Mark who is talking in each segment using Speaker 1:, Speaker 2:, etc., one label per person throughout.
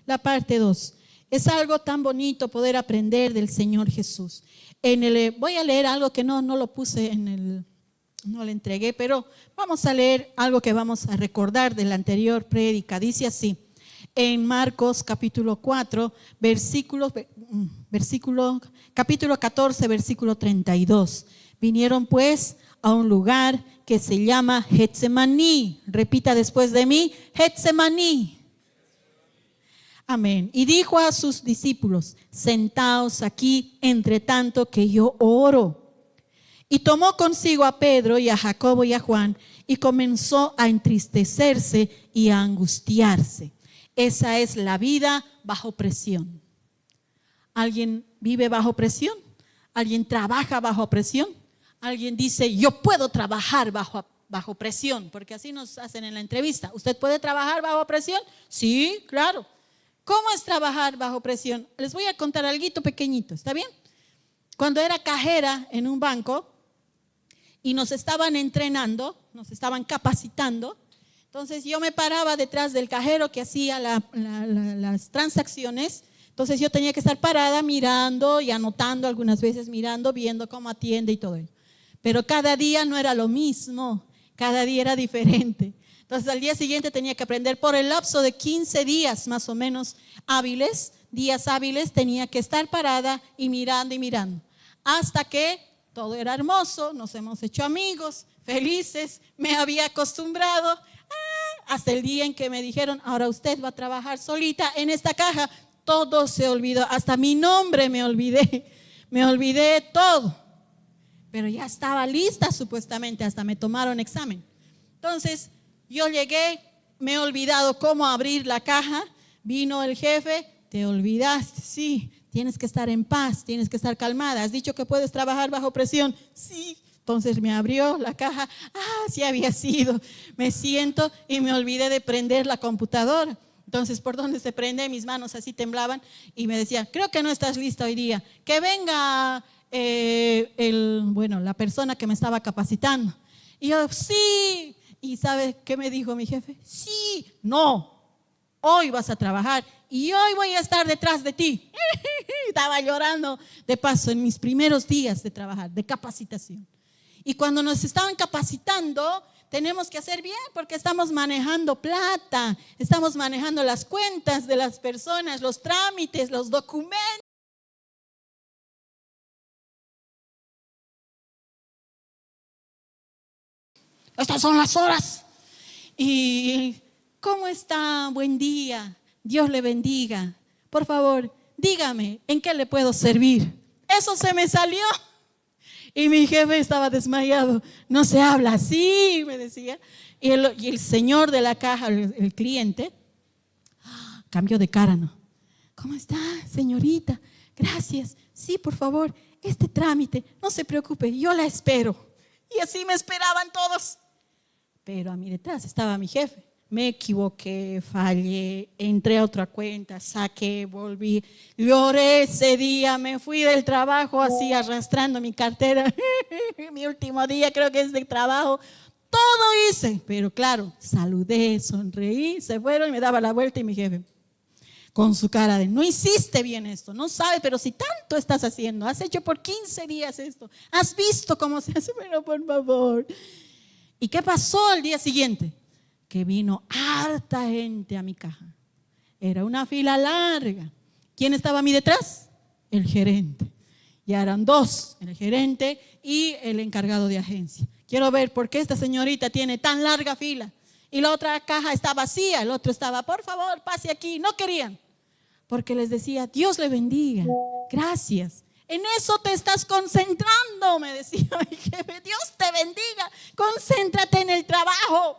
Speaker 1: la parte 2. Es algo tan bonito poder aprender del Señor Jesús. Voy a leer algo que no lo puse no le entregué, pero vamos a leer algo que vamos a recordar de la anterior prédica. Dice así, en Marcos capítulo 4, capítulo 14, versículo 32. Vinieron pues a un lugar que se llama Getsemaní. Repita después de mí, Getsemaní. Amén. Y dijo a sus discípulos, sentaos aquí entre tanto que yo oro. Y tomó consigo a Pedro y a Jacobo y a Juan y comenzó a entristecerse y a angustiarse. Esa es la vida bajo presión. ¿Alguien vive bajo presión? ¿Alguien trabaja bajo presión? Alguien dice, yo puedo trabajar bajo presión, porque así nos hacen en la entrevista. ¿Usted puede trabajar bajo presión? Sí, claro. ¿Cómo es trabajar bajo presión? Les voy a contar algo pequeñito, ¿está bien? Cuando era cajera en un banco y nos estaban entrenando, nos estaban capacitando, entonces yo me paraba detrás del cajero que hacía las transacciones. Entonces yo tenía que estar parada mirando y anotando, algunas veces mirando, viendo cómo atiende y todo ello. Pero cada día no era lo mismo, cada día era diferente. Entonces al día siguiente tenía que aprender por el lapso de 15 días más o menos días hábiles, tenía que estar parada y mirando. Hasta que todo era hermoso, nos hemos hecho amigos, felices, me había acostumbrado. Hasta el día en que me dijeron, ahora usted va a trabajar solita en esta caja. Todo se olvidó, hasta mi nombre me olvidé todo. Pero ya estaba lista supuestamente, hasta me tomaron examen. Entonces yo llegué, me he olvidado cómo abrir la caja, vino el jefe, te olvidaste, sí, tienes que estar en paz, tienes que estar calmada, has dicho que puedes trabajar bajo presión, sí. Entonces me abrió la caja, sí había sido, me siento y me olvidé de prender la computadora. Entonces, ¿por dónde se prende? Mis manos así temblaban y me decía, creo que no estás lista hoy día, que venga la persona que me estaba capacitando. Y yo, sí. ¿Y sabe qué me dijo mi jefe? Sí, no, hoy vas a trabajar y hoy voy a estar detrás de ti. Estaba llorando de paso en mis primeros días de trabajar, de capacitación. Y cuando nos estaban capacitando, tenemos que hacer bien porque estamos manejando plata, estamos manejando las cuentas de las personas, los trámites, los documentos. Estas son las horas. ¿Y cómo está? Buen día. Dios le bendiga. Por favor, dígame, ¿en qué le puedo servir? Eso se me salió. Y mi jefe estaba desmayado. No se habla así, me decía. Y el señor de la caja, el cliente, cambió de cara, ¿no? ¿Cómo está, señorita? Gracias. Sí, por favor, este trámite, no se preocupe, yo la espero. Y así me esperaban todos. Pero a mi detrás estaba mi jefe. Me equivoqué, fallé, entré a otra cuenta, saqué, volví, lloré ese día, me fui del trabajo así arrastrando mi cartera. Mi último día creo que es de trabajo. Todo hice, pero claro, saludé, sonreí, se fueron y me daba la vuelta y mi jefe con su cara de, no hiciste bien esto, no sabes, pero si tanto estás haciendo, has hecho por 15 días esto, has visto cómo se hace, pero por favor. ¿Y qué pasó al día siguiente? Que vino harta gente a mi caja. Era una fila larga. ¿Quién estaba a mí detrás? El gerente. Ya eran dos, el gerente y el encargado de agencia. Quiero ver por qué esta señorita tiene tan larga fila. Y la otra caja está vacía, el otro estaba, por favor, pase aquí. No querían, porque les decía, Dios le bendiga, gracias. En eso te estás concentrando, me decía mi jefe. Dios te bendiga, concéntrate en el trabajo.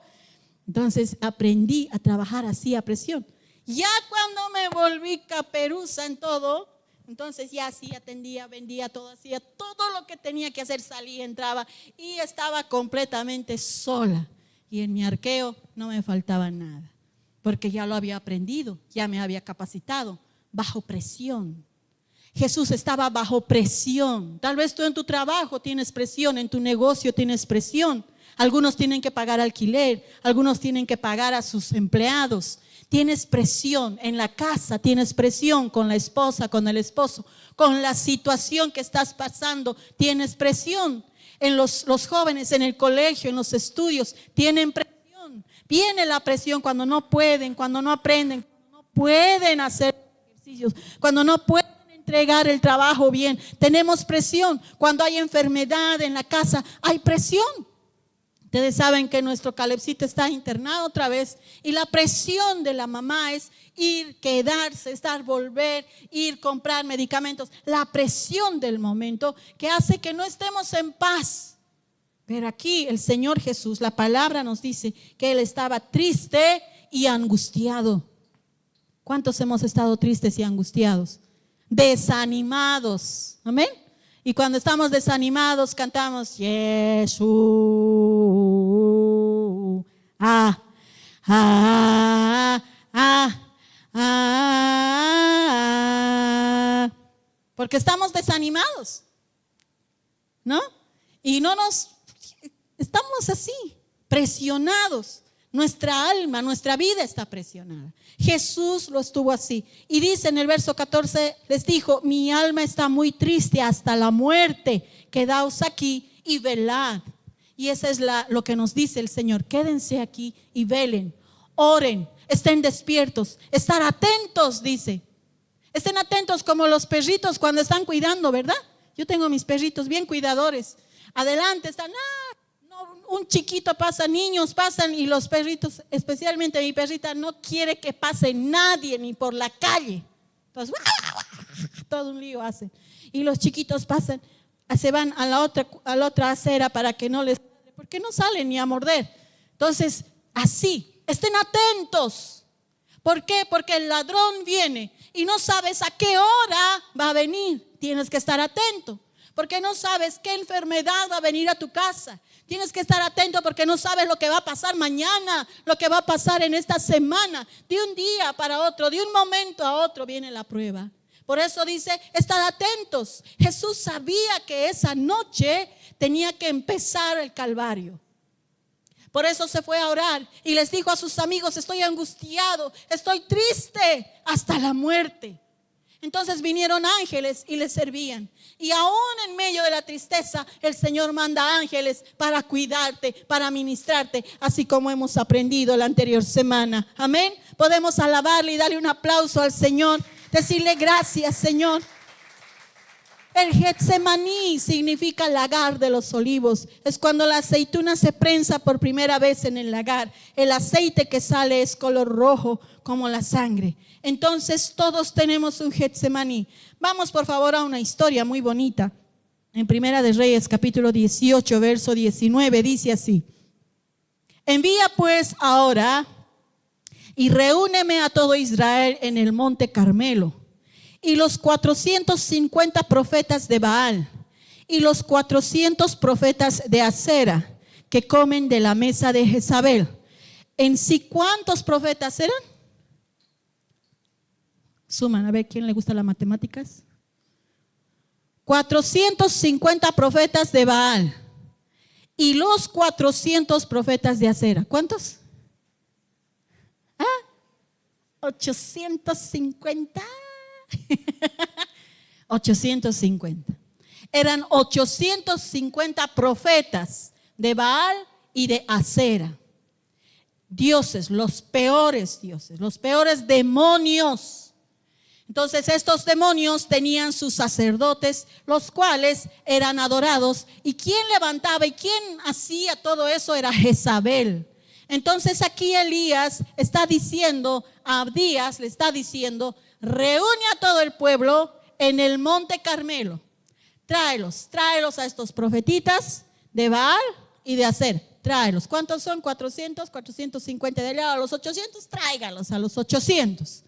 Speaker 1: Entonces aprendí a trabajar así a presión. Ya cuando me volví caperuza en todo, entonces ya sí atendía, vendía todo, hacía todo lo que tenía que hacer, salía, entraba y estaba completamente sola. Y en mi arqueo no me faltaba nada, porque ya lo había aprendido, ya me había capacitado, bajo presión. Jesús estaba bajo presión. Tal vez tú en tu trabajo tienes presión, en tu negocio tienes presión. Algunos tienen que pagar alquiler, algunos tienen que pagar a sus empleados. Tienes presión en la casa, tienes presión con la esposa, con el esposo, con la situación que estás pasando, tienes presión. En los jóvenes en el colegio, en los estudios, tienen presión. Viene la presión cuando no pueden, cuando no aprenden, cuando no pueden hacer ejercicios, cuando no pueden entregar el trabajo bien. Tenemos presión. Cuando hay enfermedad en la casa, hay presión. Ustedes saben que nuestro Calebcito está internado otra vez y la presión de la mamá es ir, quedarse, estar, volver, ir, comprar medicamentos. La presión del momento que hace que no estemos en paz. Pero aquí el Señor Jesús, la palabra nos dice que Él estaba triste y angustiado. ¿Cuántos hemos estado tristes y angustiados? Desanimados. Amén. Y cuando estamos desanimados cantamos Jesús, porque estamos desanimados, ¿no? Y estamos así, presionados. Nuestra alma, nuestra vida está presionada. Jesús lo estuvo así. Y dice en el verso 14, les dijo: mi alma está muy triste hasta la muerte. Quedaos aquí y velad. Y eso es lo que nos dice el Señor. Quédense aquí y velen, oren, estén despiertos, estar atentos, dice. Estén atentos como los perritos cuando están cuidando, ¿verdad? Yo tengo mis perritos bien cuidadores. Adelante están, un chiquito pasa, niños pasan y los perritos, especialmente mi perrita, no quiere que pase nadie ni por la calle. Entonces, todo un lío hacen. Y los chiquitos pasan, se van a la otra acera para que no les, porque no salen ni a morder. Entonces, así, estén atentos. ¿Por qué? Porque el ladrón viene y no sabes a qué hora va a venir. Tienes que estar atento, porque no sabes qué enfermedad va a venir a tu casa. Tienes que estar atento porque no sabes lo que va a pasar mañana, lo que va a pasar en esta semana. De un día para otro, de un momento a otro viene la prueba. Por eso dice, estad atentos. Jesús sabía que esa noche tenía que empezar el Calvario. Por eso se fue a orar y les dijo a sus amigos: estoy angustiado, estoy triste hasta la muerte. Entonces vinieron ángeles y les servían. Y aún en medio de la tristeza, el Señor manda ángeles para cuidarte, para ministrarte, así como hemos aprendido la anterior semana. Amén. Podemos alabarle y darle un aplauso al Señor, decirle gracias, Señor. El Getsemaní significa lagar de los olivos. Es cuando la aceituna se prensa por primera vez en el lagar. El aceite que sale es color rojo como la sangre. Entonces todos tenemos un Getsemaní. Vamos por favor a una historia muy bonita. En Primera de Reyes capítulo 18 verso 19 dice así: envía pues ahora y reúneme a todo Israel en el monte Carmelo, y los 450 profetas de Baal y los 400 profetas de Acera que comen de la mesa de Jezabel. En sí, ¿cuántos profetas eran? Suman, a ver, ¿quién le gusta las matemáticas? 450 profetas de Baal y los 400 profetas de Acera. ¿Cuántos? 850. 850. Eran 850 profetas de Baal y de Acera. Dioses, los peores demonios. Entonces estos demonios tenían sus sacerdotes, los cuales eran adorados. ¿Y quién levantaba y quién hacía todo eso? Era Jezabel. Entonces aquí Elías está diciendo, a Abdías le está diciendo: reúne a todo el pueblo en el monte Carmelo. Tráelos a estos profetitas de Baal y de Acera. Tráelos. ¿Cuántos son? 400, 450. De a los 800, tráigalos a los 800.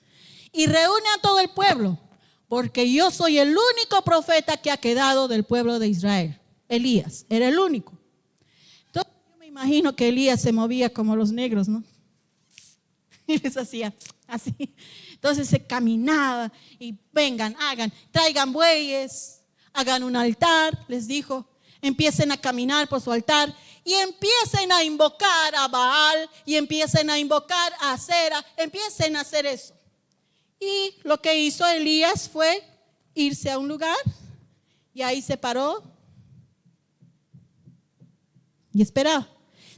Speaker 1: Y reúne a todo el pueblo, porque yo soy el único profeta que ha quedado del pueblo de Israel. Elías era el único. Entonces yo me imagino que Elías se movía como los negros, ¿no? Y les hacía así. Entonces se caminaba y vengan, traigan bueyes, hagan un altar, les dijo. Empiecen a caminar por su altar y empiecen a invocar a Baal y empiecen a invocar a Acera, empiecen a hacer eso. Y lo que hizo Elías fue irse a un lugar y ahí se paró y esperaba.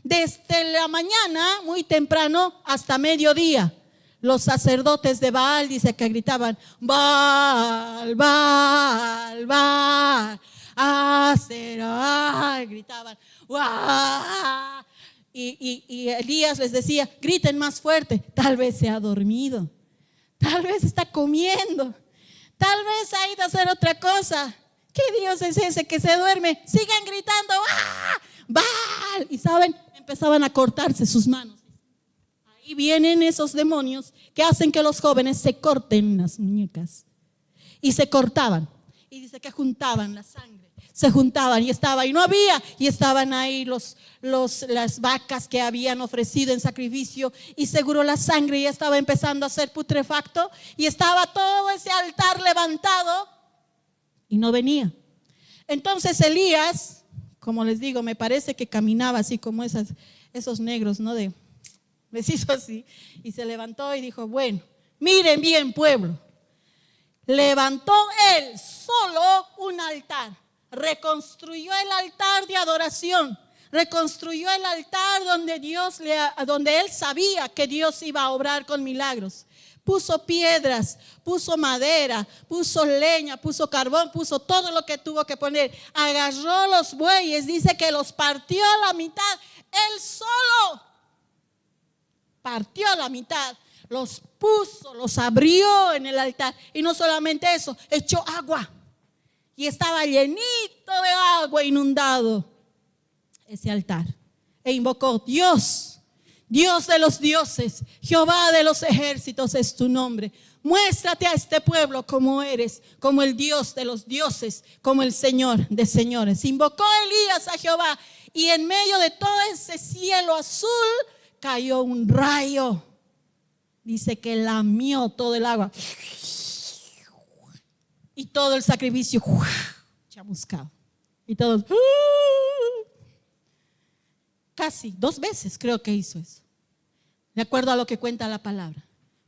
Speaker 1: Desde la mañana, muy temprano, hasta mediodía, los sacerdotes de Baal, dice que gritaban, Baal, Baal, Baal, Acera, gritaban, ¡guau! Y Elías les decía, griten más fuerte, tal vez se ha dormido, tal vez está comiendo, tal vez ha ido a hacer otra cosa. ¿Qué Dios es ese que se duerme? Sigan gritando, ¡ah! ¡Baal! Y saben, empezaban a cortarse sus manos. Ahí vienen esos demonios que hacen que los jóvenes se corten las muñecas. Y se cortaban. Y dice que juntaban la sangre. Se juntaban y no había. Y estaban ahí las vacas que habían ofrecido en sacrificio. Y seguro la sangre ya estaba empezando a ser putrefacto. Y estaba todo ese altar levantado. Y no venía. Entonces Elías, como les digo, me parece que caminaba así como esos negros, ¿no? Les hizo así y se levantó y dijo, bueno, miren bien pueblo. Levantó él solo un altar, reconstruyó el altar de adoración, reconstruyó el altar donde él sabía que Dios iba a obrar con milagros. Puso piedras, puso madera, puso leña, puso carbón, puso todo lo que tuvo que poner. Agarró los bueyes, dice que los partió a la mitad, él solo. Partió a la mitad, los puso, los abrió en el altar. Y no solamente eso, echó agua. Y estaba llenito de agua, inundado ese altar. E invocó, Dios, Dios de los dioses, Jehová de los ejércitos es tu nombre. Muéstrate a este pueblo como eres, como el Dios de los dioses, como el Señor de señores. Invocó Elías a Jehová y en medio de todo ese cielo azul cayó un rayo. Dice que lamió todo el agua y todo el sacrificio chamuscado. Y todos casi 2 veces creo que hizo eso, de acuerdo a lo que cuenta la palabra.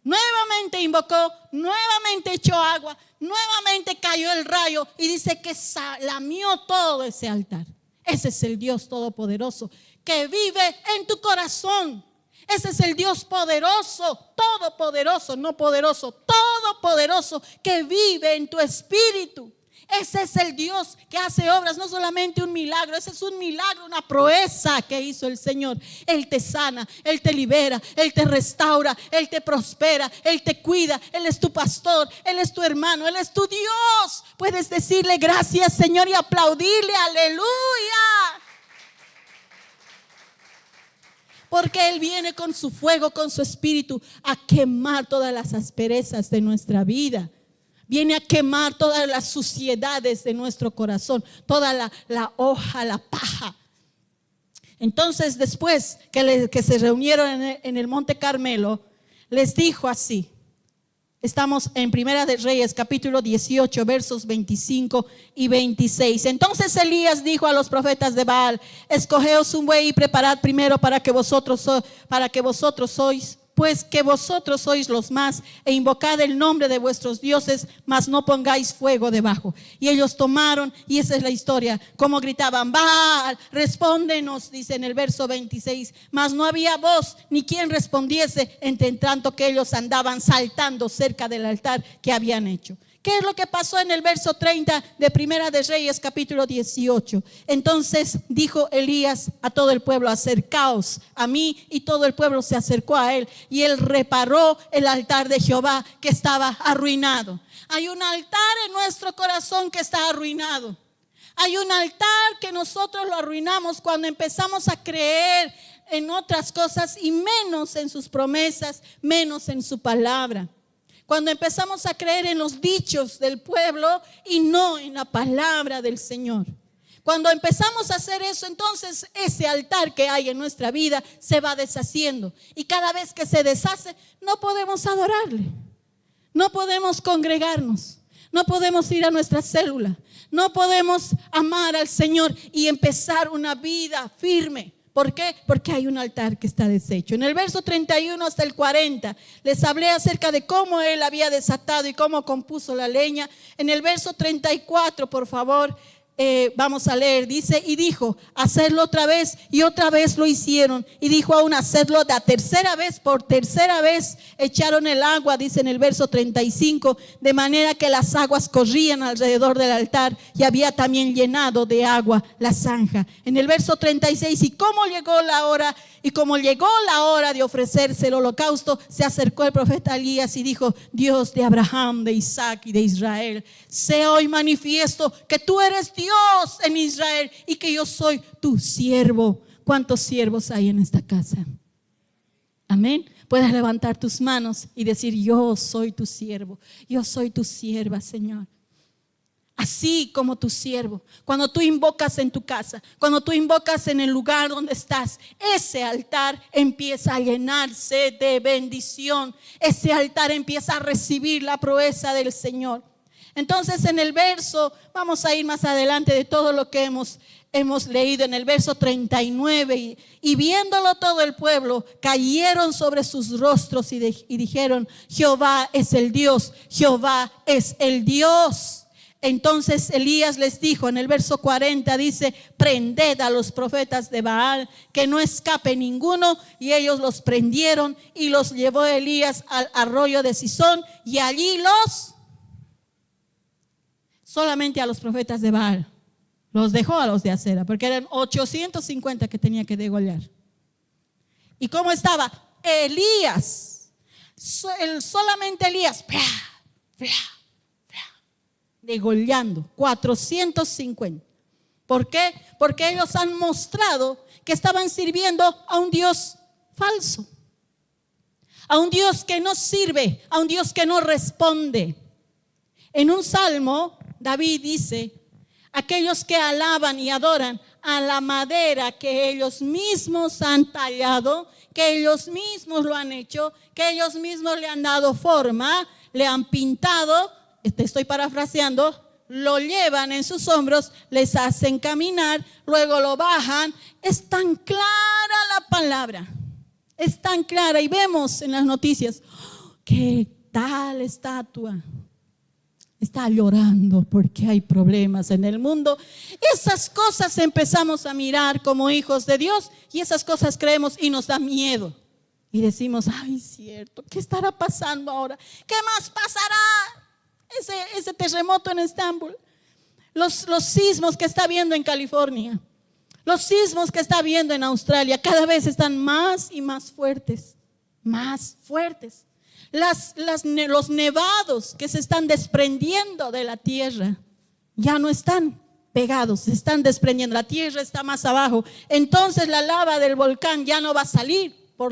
Speaker 1: Nuevamente invocó, nuevamente echó agua, nuevamente cayó el rayo y dice que lamió todo ese altar. Ese es el Dios todopoderoso que vive en tu corazón. Ese es el Dios poderoso, todopoderoso, no poderoso, todopoderoso que vive en tu espíritu. Ese es el Dios que hace obras, no solamente un milagro, ese es un milagro, una proeza que hizo el Señor. Él te sana, Él te libera, Él te restaura, Él te prospera, Él te cuida, Él es tu pastor, Él es tu hermano, Él es tu Dios. Puedes decirle gracias, Señor, y aplaudirle, aleluya. Porque Él viene con su fuego, con su espíritu a quemar todas las asperezas de nuestra vida. Viene a quemar todas las suciedades de nuestro corazón, toda la hoja, la paja. Entonces después que se reunieron en el Monte Carmelo, les dijo así. Estamos en Primera de Reyes, capítulo 18, versos 25 y 26. Entonces Elías dijo a los profetas de Baal: escogeos un buey y preparad primero para que vosotros sois, pues que vosotros sois los más, e invocad el nombre de vuestros dioses, mas no pongáis fuego debajo. Y ellos tomaron, y esa es la historia, como gritaban: Baal, respóndenos, dice en el verso 26. Mas no había voz ni quien respondiese, entre tanto que ellos andaban saltando cerca del altar que habían hecho. ¿Qué es lo que pasó en el verso 30 de Primera de Reyes, capítulo 18? Entonces dijo Elías a todo el pueblo: acercaos a mí. Y todo el pueblo se acercó a él, y él reparó el altar de Jehová que estaba arruinado. Hay un altar en nuestro corazón que está arruinado. Hay un altar que nosotros lo arruinamos cuando empezamos a creer en otras cosas y menos en sus promesas, menos en su palabra. Cuando empezamos a creer en los dichos del pueblo y no en la palabra del Señor. Cuando empezamos a hacer eso, entonces ese altar que hay en nuestra vida se va deshaciendo. Y cada vez que se deshace, no podemos adorarle. No podemos congregarnos. No podemos ir a nuestra célula. No podemos amar al Señor y empezar una vida firme. ¿Por qué? Porque hay un altar que está deshecho. En el verso 31 hasta el 40 les hablé acerca de cómo él había desatado y cómo compuso la leña. En el verso 34, por favor, vamos a leer. Dice, y dijo, hacerlo otra vez, y otra vez lo hicieron. Y dijo aún, hacerlo la tercera vez, por tercera vez echaron el agua, dice en el verso 35, de manera que las aguas corrían alrededor del altar, y había también llenado de agua la zanja. En el verso 36, y como llegó la hora de ofrecerse el holocausto, se acercó el profeta Elías y dijo, Dios de Abraham, de Isaac y de Israel, sea hoy manifiesto que tú eres Dios en Israel y que yo soy tu siervo. ¿Cuántos siervos hay en esta casa? Amén. Puedes levantar tus manos y decir, yo soy tu siervo, yo soy tu sierva, Señor. Así como tu siervo, cuando tú invocas en tu casa, cuando tú invocas en el lugar donde estás, ese altar empieza a llenarse de bendición. Ese altar empieza a recibir la proeza del Señor. Entonces en el verso, vamos a ir más adelante de todo lo que hemos leído en el verso 39, y viéndolo todo el pueblo, cayeron sobre sus rostros y dijeron, Jehová es el Dios, Jehová es el Dios. Entonces Elías les dijo en el verso 40, dice, prended a los profetas de Baal, que no escape ninguno. Y ellos los prendieron y los llevó Elías al arroyo de Sison, y allí solamente a los profetas de Baal los dejó, a los de Acera, porque eran 850 que tenía que degollar. ¿Y cómo estaba? Elías, solamente Elías, degollando 450. ¿Por qué? Porque ellos han mostrado que estaban sirviendo a un Dios falso, a un Dios que no sirve, a un Dios que no responde. En un salmo, David dice, aquellos que alaban y adoran a la madera que ellos mismos han tallado, que ellos mismos lo han hecho, que ellos mismos le han dado forma, le han pintado, estoy parafraseando, lo llevan en sus hombros, les hacen caminar, luego lo bajan. Es tan clara la palabra, es tan clara, y vemos en las noticias que tal estatua está llorando porque hay problemas en el mundo. Esas cosas empezamos a mirar como hijos de Dios, y esas cosas creemos y nos da miedo. Y decimos, ay, cierto, ¿qué estará pasando ahora? ¿Qué más pasará? Ese terremoto en Estambul, los sismos que está habiendo en California, los sismos que está habiendo en Australia, cada vez están más y más fuertes, más fuertes. Los nevados que se están desprendiendo de la tierra ya no están pegados, se están desprendiendo, la tierra está más abajo. Entonces la lava del volcán ya no va a salir por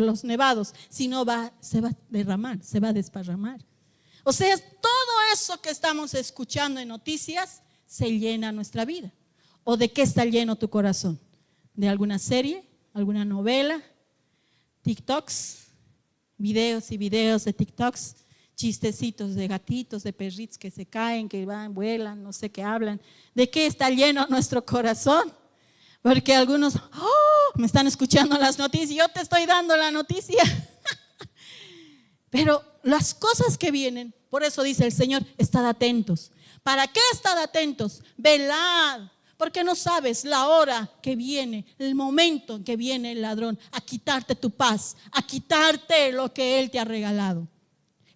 Speaker 1: los nevados, sino se va a derramar, se va a desparramar. O sea, todo eso que estamos escuchando en noticias se llena nuestra vida. ¿O de qué está lleno tu corazón? ¿De alguna serie? ¿Alguna novela? ¿TikToks? Videos y videos de TikToks, chistecitos de gatitos, de perritos que se caen, que van, vuelan, no sé qué hablan. ¿De qué está lleno nuestro corazón? Porque algunos, me están escuchando las noticias, yo te estoy dando la noticia. Pero las cosas que vienen, por eso dice el Señor, estad atentos. ¿Para qué estad atentos? Velad, porque no sabes la hora que viene, el momento en que viene el ladrón a quitarte tu paz, a quitarte lo que Él te ha regalado.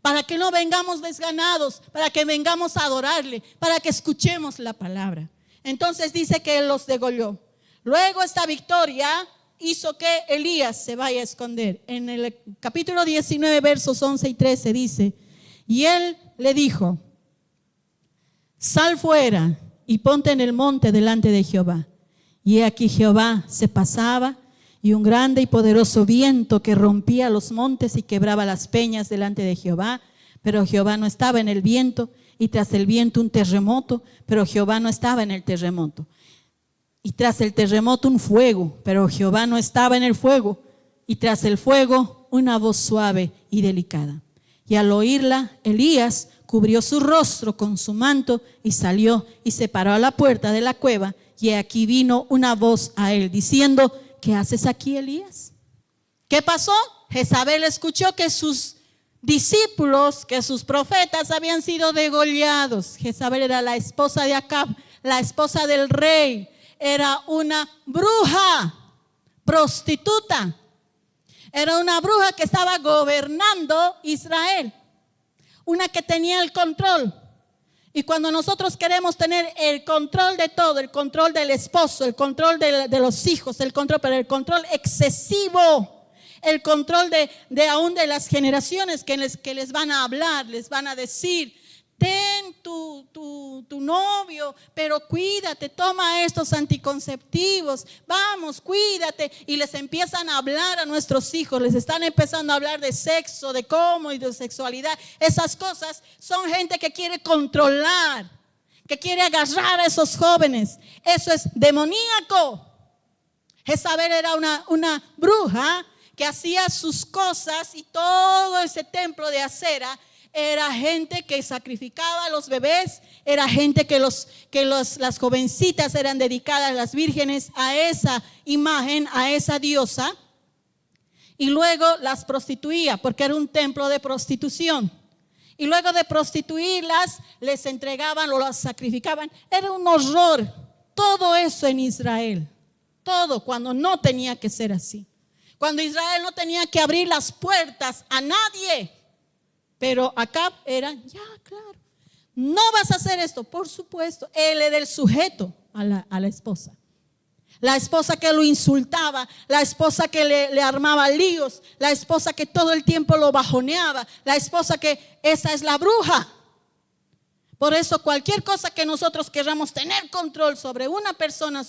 Speaker 1: Para que no vengamos desganados, para que vengamos a adorarle, para que escuchemos la palabra. Entonces dice que Él los degolló. Luego esta victoria hizo que Elías se vaya a esconder. En el capítulo 19, versos 11 y 13 dice, y él le dijo, sal fuera y ponte en el monte delante de Jehová. Y he aquí Jehová se pasaba, y un grande y poderoso viento que rompía los montes y quebraba las peñas delante de Jehová. Pero Jehová no estaba en el viento, y tras el viento un terremoto, pero Jehová no estaba en el terremoto. Y tras el terremoto un fuego, pero Jehová no estaba en el fuego. Y tras el fuego una voz suave y delicada. Y al oírla, Elías cubrió su rostro con su manto y salió y se paró a la puerta de la cueva. Y aquí vino una voz a él diciendo: ¿qué haces aquí, Elías? ¿Qué pasó? Jezabel escuchó que sus discípulos, que sus profetas habían sido degollados. Jezabel era la esposa de Acab, la esposa del rey. Era una bruja, prostituta. Era una bruja que estaba gobernando Israel, una que tenía el control. Y cuando nosotros queremos tener el control de todo, el control del esposo, el control de los hijos, pero el control excesivo, el control de aún de las generaciones que les van a hablar, les van a decir: ten tu novio, pero cuídate, toma estos anticonceptivos, vamos, cuídate. Y les empiezan a hablar a nuestros hijos, les están empezando a hablar de sexo, de cómo y de sexualidad. Esas cosas son gente que quiere controlar, que quiere agarrar a esos jóvenes. Eso es demoníaco. Jezabel era una bruja que hacía sus cosas, y todo ese templo de acera era gente que sacrificaba a los bebés, era gente que las jovencitas eran dedicadas, las vírgenes, a esa imagen, a esa diosa, y luego las prostituía porque era un templo de prostitución. Y luego de prostituirlas, les entregaban o las sacrificaban. Era un horror. Todo eso en Israel, todo cuando no tenía que ser así. Cuando Israel no tenía que abrir las puertas a nadie. Pero Acab era: ya, claro, no vas a hacer esto. Por supuesto, él era el sujeto a la esposa. La esposa que lo insultaba, la esposa que le armaba líos, la esposa que todo el tiempo lo bajoneaba, la esposa que esa es la bruja. Por eso cualquier cosa que nosotros queramos tener control sobre una persona,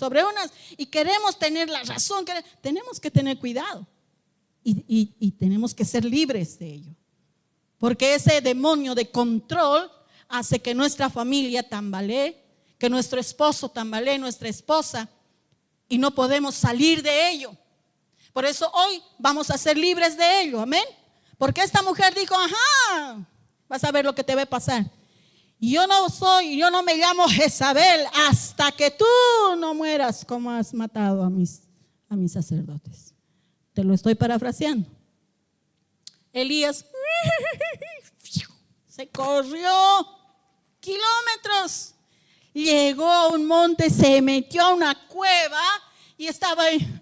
Speaker 1: y queremos tener la razón, tenemos que tener cuidado y tenemos que ser libres de ello. Porque ese demonio de control hace que nuestra familia tambalee, que nuestro esposo tambalee, nuestra esposa, y no podemos salir de ello. Por eso hoy vamos a ser libres de ello, amén. Porque esta mujer dijo: ajá, vas a ver lo que te va a pasar. Yo no me llamo Jezabel hasta que tú no mueras como has matado a mis sacerdotes. Te lo estoy parafraseando. Elías se corrió kilómetros, llegó a un monte, se metió a una cueva y estaba ahí.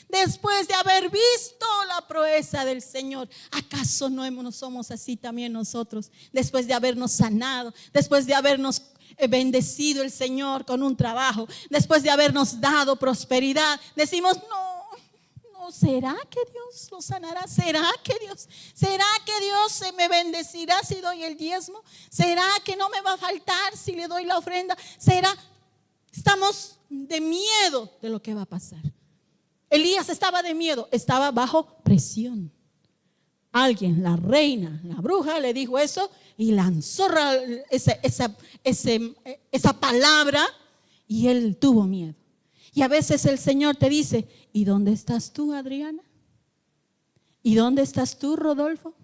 Speaker 1: Después de haber visto la proeza del Señor, ¿acaso no somos así también nosotros? Después de habernos sanado, después de habernos bendecido el Señor con un trabajo, después de habernos dado prosperidad, decimos: no, ¿será que Dios lo sanará? ¿Será que Dios se me bendecirá si doy el diezmo? ¿Será que no me va a faltar si le doy la ofrenda? Estamos de miedo de lo que va a pasar. Elías estaba de miedo, estaba bajo presión. Alguien, la reina, la bruja, le dijo eso y lanzó esa palabra, y él tuvo miedo. Y a veces el Señor te dice: ¿y dónde estás tú, Adriana? ¿Y dónde estás tú, Rodolfo?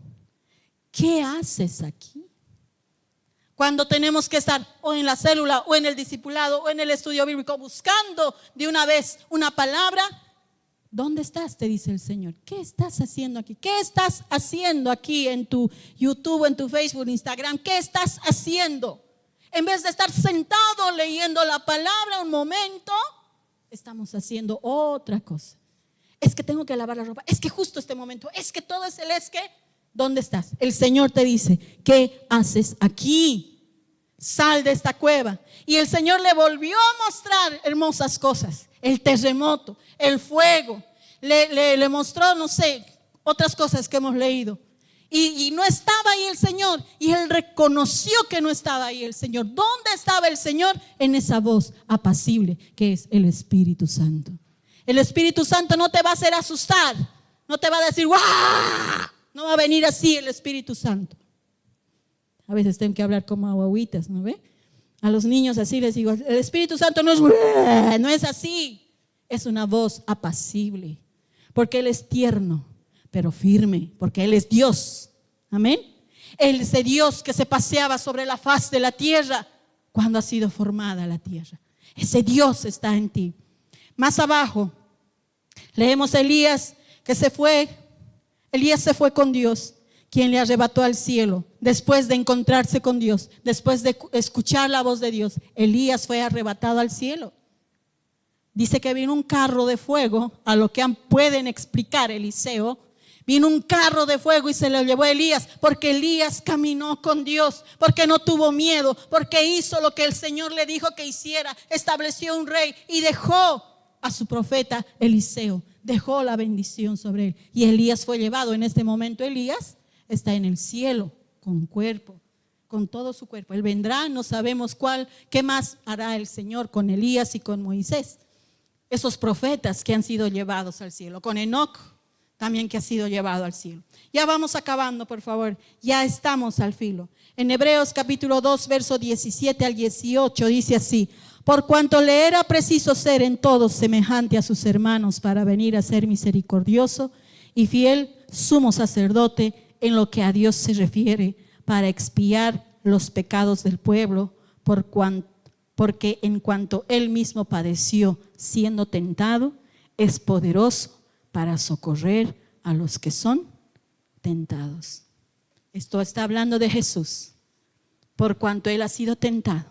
Speaker 1: ¿Qué haces aquí? Cuando tenemos que estar o en la célula, o en el discipulado, o en el estudio bíblico, buscando de una vez una palabra. ¿Dónde estás?, te dice el Señor. ¿Qué estás haciendo aquí? ¿Qué estás haciendo aquí en tu YouTube, en tu Facebook, Instagram? ¿Qué estás haciendo? En vez de estar sentado leyendo la palabra un momento, estamos haciendo otra cosa. Es que tengo que lavar la ropa, es que justo este momento, es que todo es ¿dónde estás? El Señor te dice: ¿qué haces aquí? Sal de esta cueva. Y el Señor le volvió a mostrar hermosas cosas: el terremoto, el fuego, le mostró, no sé, otras cosas que hemos leído. Y no estaba ahí el Señor, y él reconoció que no estaba ahí el Señor. ¿Dónde estaba el Señor? En esa voz apacible que es el Espíritu Santo. El Espíritu Santo no te va a hacer asustar, no te va a decir ¡guau! No va a venir así el Espíritu Santo. A veces tengo que hablar como aguaguitas, ¿no ve? A los niños así les digo: el Espíritu Santo no es así. Es una voz apacible, porque Él es tierno, pero firme, porque Él es Dios. Amén. Ese Dios que se paseaba sobre la faz de la tierra cuando ha sido formada la tierra. Ese Dios está en ti. Más abajo leemos a Elías que se fue. Elías se fue con Dios, quien le arrebató al cielo. Después de encontrarse con Dios, después de escuchar la voz de Dios, Elías fue arrebatado al cielo. Dice que vino un carro de fuego, a lo que pueden explicar Eliseo. Vino un carro de fuego y se lo llevó a Elías, porque Elías caminó con Dios, porque no tuvo miedo, porque hizo lo que el Señor le dijo que hiciera. Estableció un rey y dejó a su profeta Eliseo, dejó la bendición sobre él. Y Elías fue llevado. En este momento Elías está en el cielo con cuerpo, con todo su cuerpo. Él vendrá, no sabemos qué más hará el Señor con Elías y con Moisés, esos profetas que han sido llevados al cielo, con Enoc también, que ha sido llevado al cielo. Ya vamos acabando, por favor, ya estamos al filo. En Hebreos capítulo 2, verso 17 al 18 dice así: por cuanto le era preciso ser en todo semejante a sus hermanos para venir a ser misericordioso y fiel sumo sacerdote en lo que a Dios se refiere, para expiar los pecados del pueblo, porque en cuanto él mismo padeció siendo tentado, es poderoso para socorrer a los que son tentados. Esto está hablando de Jesús. Por cuanto él ha sido tentado,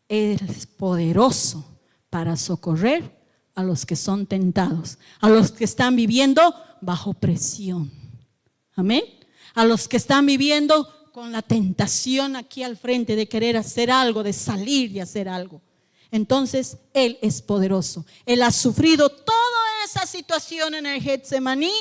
Speaker 1: él es poderoso para socorrer a los que son tentados, a los que están viviendo bajo presión. Amén. A los que están viviendo con la tentación aquí al frente de querer hacer algo, de salir y hacer algo. Entonces él es poderoso. Él ha sufrido toda esa situación en el Getsemaní.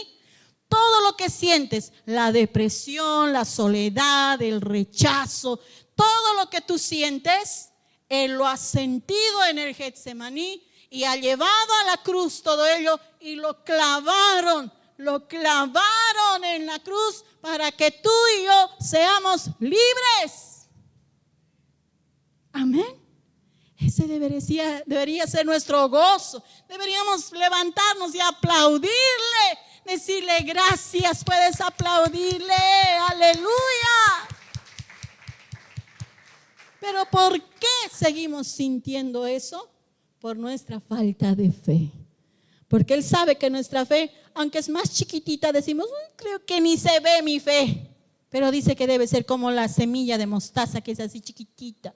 Speaker 1: Todo lo que sientes, la depresión, la soledad, el rechazo, todo lo que tú sientes, él lo ha sentido en el Getsemaní y ha llevado a la cruz todo ello y lo clavaron en la cruz para que tú y yo seamos libres. Amén. Ese debería ser nuestro gozo. Deberíamos levantarnos y aplaudirle, decirle gracias. Puedes aplaudirle, aleluya. Pero ¿por qué seguimos sintiendo eso? Por nuestra falta de fe. Porque él sabe que nuestra fe, aunque es más chiquitita, decimos, creo que ni se ve mi fe. Pero dice que debe ser como la semilla de mostaza, que es así chiquitita,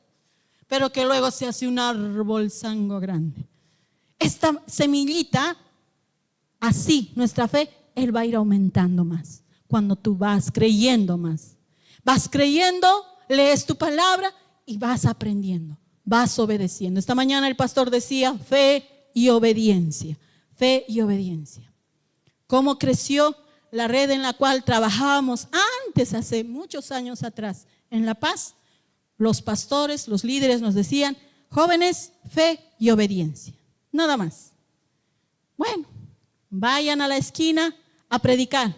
Speaker 1: pero que luego se hace un árbol sango grande. Esta semillita, así nuestra fe, él va a ir aumentando más. Cuando tú vas creyendo más. Vas creyendo, lees tu palabra y vas aprendiendo, vas obedeciendo. Esta mañana el pastor decía fe y obediencia. Fe y obediencia. ¿Cómo creció la red en la cual trabajábamos antes, hace muchos años atrás, en La Paz? Los pastores, los líderes nos decían, jóvenes, fe y obediencia. Nada más. Bueno, vayan a la esquina a predicar.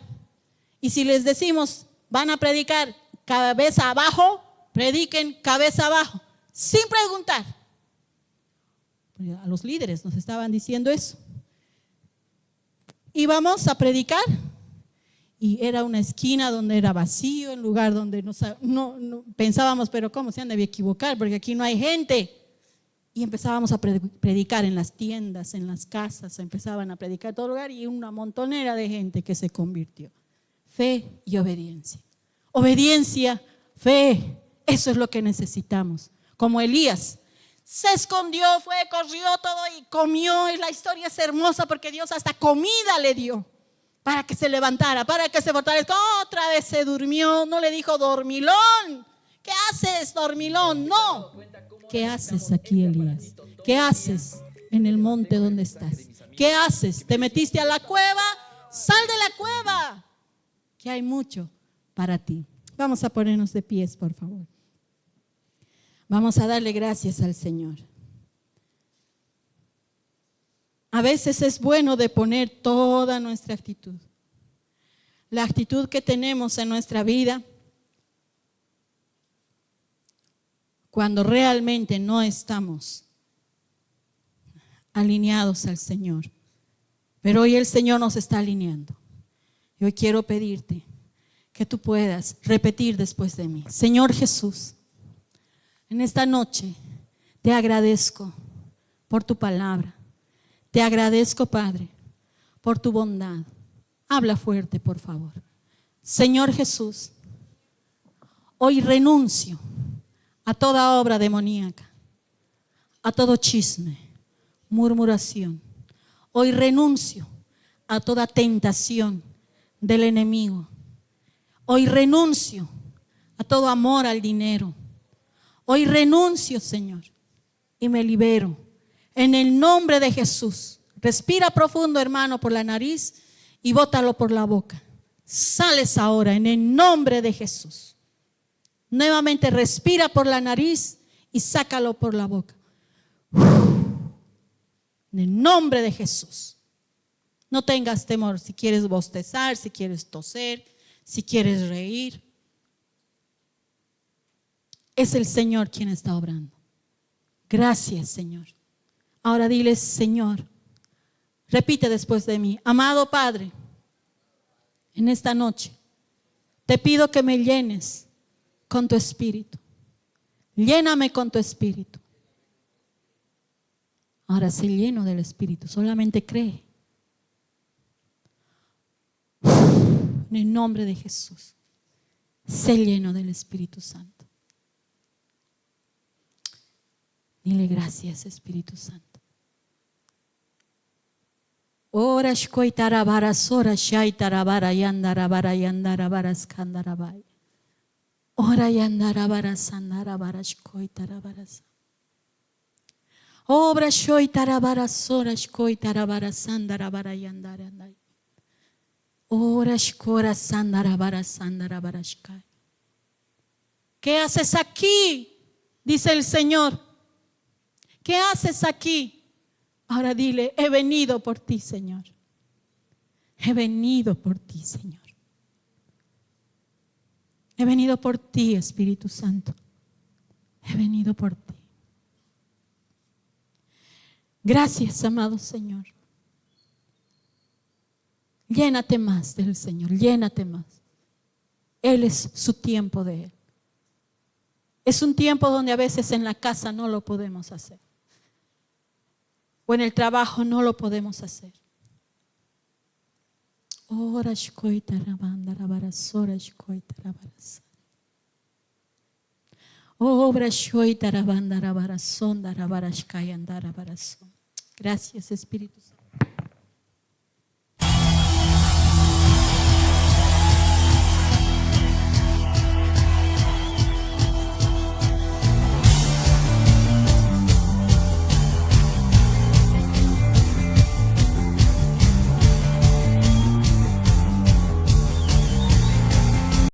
Speaker 1: Y si les decimos, van a predicar cabeza abajo, prediquen cabeza abajo, sin preguntar. A los líderes nos estaban diciendo eso. Íbamos a predicar y era una esquina donde era vacío, un lugar donde no pensábamos, pero ¿cómo se han de equivocar? Porque aquí no hay gente. Y empezábamos a predicar en las tiendas, en las casas, empezaban a predicar en todo lugar y una montonera de gente que se convirtió. Fe y obediencia. Obediencia, fe, eso es lo que necesitamos. Como Elías. Se escondió, corrió todo y comió. Y la historia es hermosa porque Dios hasta comida le dio para que se levantara, para que se fortalezca. Otra vez se durmió, no le dijo dormilón. ¿Qué haces, dormilón? No. ¿Qué haces aquí, Elías? ¿Qué haces en el monte donde estás? ¿Qué haces? ¿Te metiste a la cueva? Sal de la cueva, que hay mucho para ti. Vamos a ponernos de pies, por favor. Vamos a darle gracias al Señor. A veces es bueno de poner toda nuestra actitud. La actitud que tenemos en nuestra vida cuando realmente no estamos alineados al Señor. Pero hoy el Señor nos está alineando. Y hoy quiero pedirte que tú puedas repetir después de mí. Señor Jesús, en esta noche te agradezco por tu palabra. Te agradezco, Padre, por tu bondad. Habla fuerte, por favor. Señor Jesús, hoy renuncio a toda obra demoníaca, a todo chisme, murmuración. Hoy renuncio a toda tentación del enemigo. Hoy renuncio a todo amor al dinero. Hoy renuncio, Señor, y me libero. En el nombre de Jesús. Respira profundo, hermano, por la nariz y bótalo por la boca. Sales ahora en el nombre de Jesús. Nuevamente respira por la nariz y sácalo por la boca. En el nombre de Jesús. No tengas temor si quieres bostezar, si quieres toser, si quieres reír. Es el Señor quien está obrando. Gracias, Señor. Ahora dile, Señor, repite después de mí. Amado Padre, en esta noche te pido que me llenes con tu espíritu. Lléname con tu espíritu. Ahora sé lleno del espíritu, solamente cree. En el nombre de Jesús, sé lleno del Espíritu Santo. Dile gracias, Espíritu Santo. Ora shkoitarabara sora shaitarabara yandarabara yandarabara skandarabai. Ora yandarabara sandarabara shkoitarabara. Obra shoitarabara sora shkoitarabara sandarabara yandarandai. Ora shkora sandarabara sandarabara shkai. ¿Qué haces aquí? Dice el Señor. ¿Qué haces aquí? Ahora dile, he venido por ti, Señor. He venido por ti, Señor. He venido por ti, Espíritu Santo. He venido por ti. Gracias, amado Señor. Llénate más del Señor, llénate más. Él es su tiempo de Él. Es un tiempo donde a veces en la casa no lo podemos hacer. O en el trabajo no lo podemos hacer. Ora shkoita rabanda rabaras, ora shkoita rabaras. Obra shoita rabanda rabaras, sonda rabaras kayanda rabaras. Gracias, Espíritu Santo.